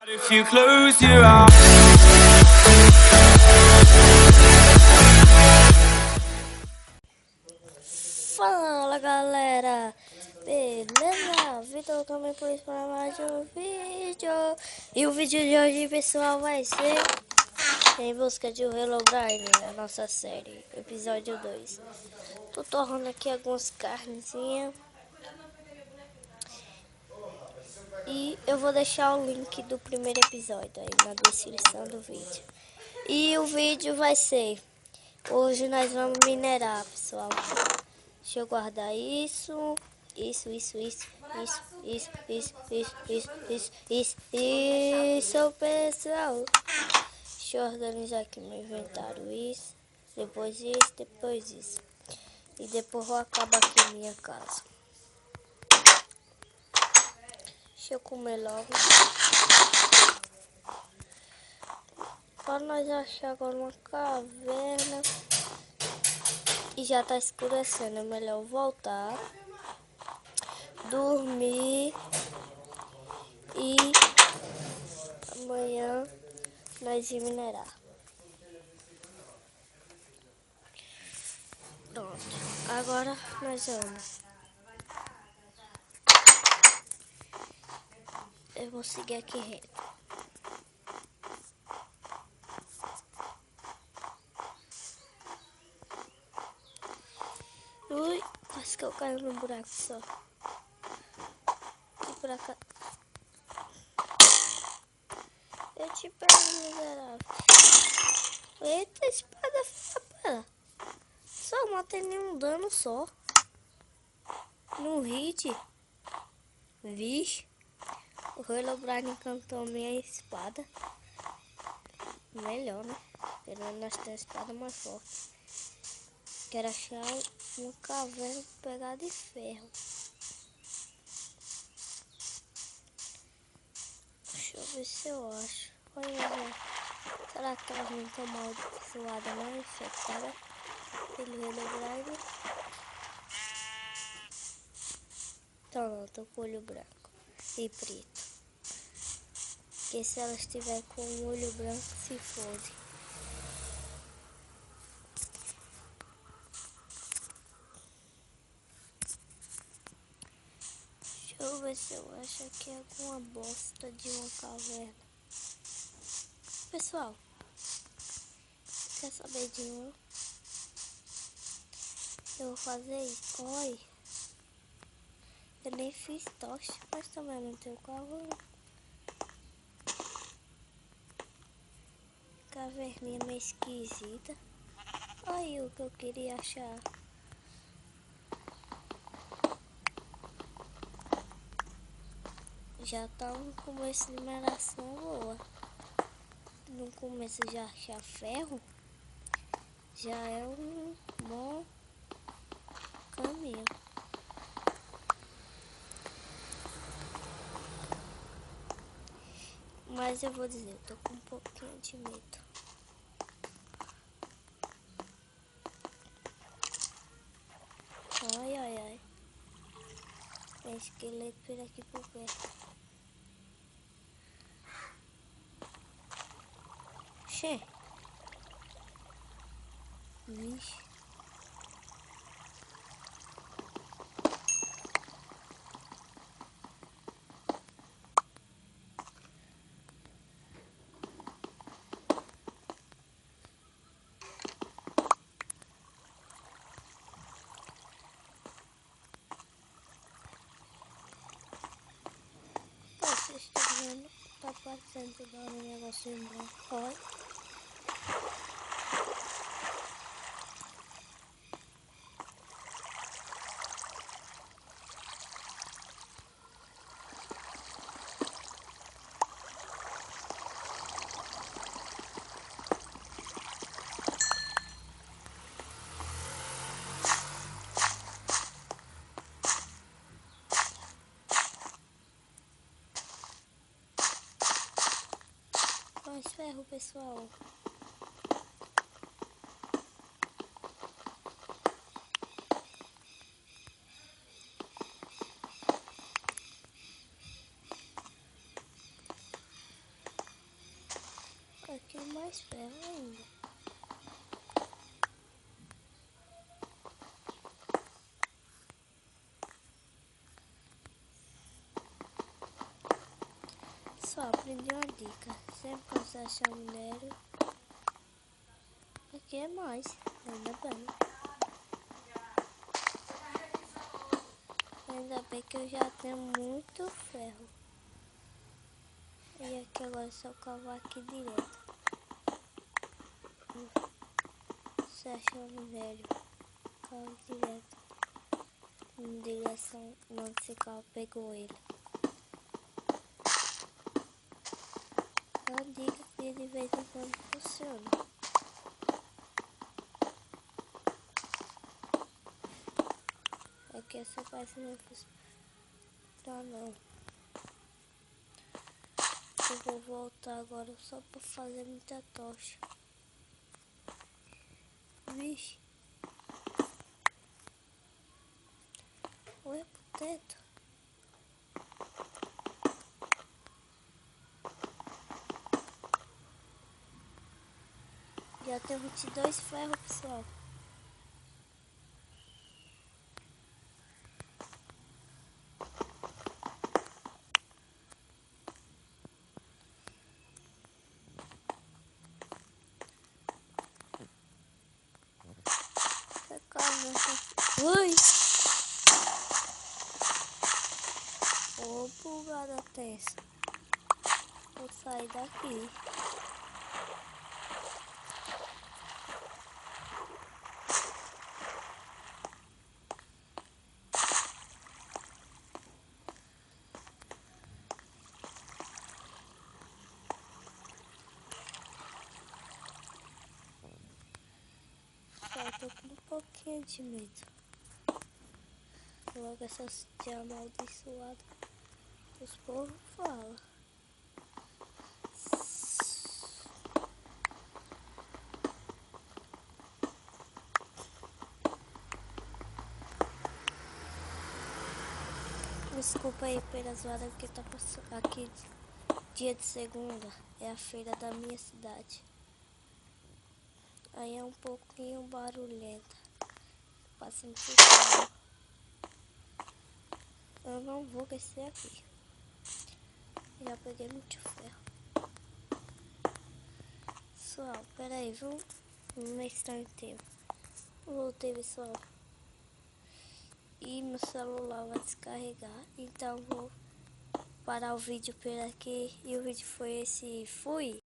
If you close your eyes. Fala galera, beleza? Vitor também por isso para mais um vídeo. E o vídeo de hoje, pessoal, vai ser Em Busca de Herobrine, a nossa série, episódio 2. Tô torrando aqui algumas carnezinhas e eu vou deixar o link do primeiro episódio aí na descrição do vídeo. E o vídeo vai ser: hoje nós vamos minerar, pessoal. Deixa eu guardar isso, pessoal. Deixa eu organizar aqui meu inventário, isso, depois isso. E depois vou acabar aqui minha casa. Deixa eu comer logo. Para nós achar agora uma caverna. E já tá escurecendo, é melhor voltar, dormir e amanhã nós ir minerar. Pronto, agora nós vamos. Eu vou seguir aqui reto. Ui, quase que eu caio num buraco só. E pra cá. Eu te pego, miserável. Eita, espada fapa. Só matei nenhum dano só. No hit. Vixe. O Herobrine encantou minha espada. Melhor, né? Pelo menos nós temos a espada mais forte. Quero achar uma caverna pegada de ferro. Deixa eu ver se eu acho. Olha, velho. Será que elas não estão amaldiçoadas, não? Infectadas pelo Herobrine? Então não, tô com o olho branco e preto. Porque se elas estiverem com o olho branco, se fode. Deixa eu ver se eu acho aqui alguma bosta de uma caverna. Pessoal, quer saber de uma? Eu vou fazer isso. Oi. Eu nem fiz tocha, mas também não tenho carro. Caverninha meio esquisita. Aí o que eu queria achar. Já tá no começo de mineração boa. No começo de achar ferro, já é um bom caminho. Mas eu vou dizer, eu tô com um pouquinho de medo. Ai, ai, ai. Tem esqueleto por aqui por perto. Xê. Vixe. Vocês estão vendo? Tá parecendo dar um negocinho branco. Olha. Mais ferro, pessoal. pouquinho mais ferro ainda. Só aprendi uma dica. Sempre que você achar minério, aqui é mais. Ainda bem. Ainda bem que eu já tenho muito ferro. E aqui agora é só cavar aqui direto. Você achar o minério, cava direto. Em direção onde esse carro pegou ele. É uma dica que de vez em quando funciona. Aqui essa parte não funciona não. Eu vou voltar agora só para fazer muita tocha. Vixe. Olha pro teto. Já tem 22 ferros, pessoal. Ui! Ô, bugada tensa. Vou sair daqui. Só tô com um pouquinho de medo. Logo essas de amaldiçoado. Os povos falam. Desculpa aí pela zoada que tá passando aqui. Dia de segunda é a feira da minha cidade. Aí é um pouquinho barulhenta. Passando por cima. Eu não vou descer aqui. Já peguei muito ferro. Pessoal, peraí, vamos mostrar um tempo. Voltei, pessoal. E meu celular vai descarregar. Então vou parar o vídeo por aqui. E o vídeo foi esse. Fui!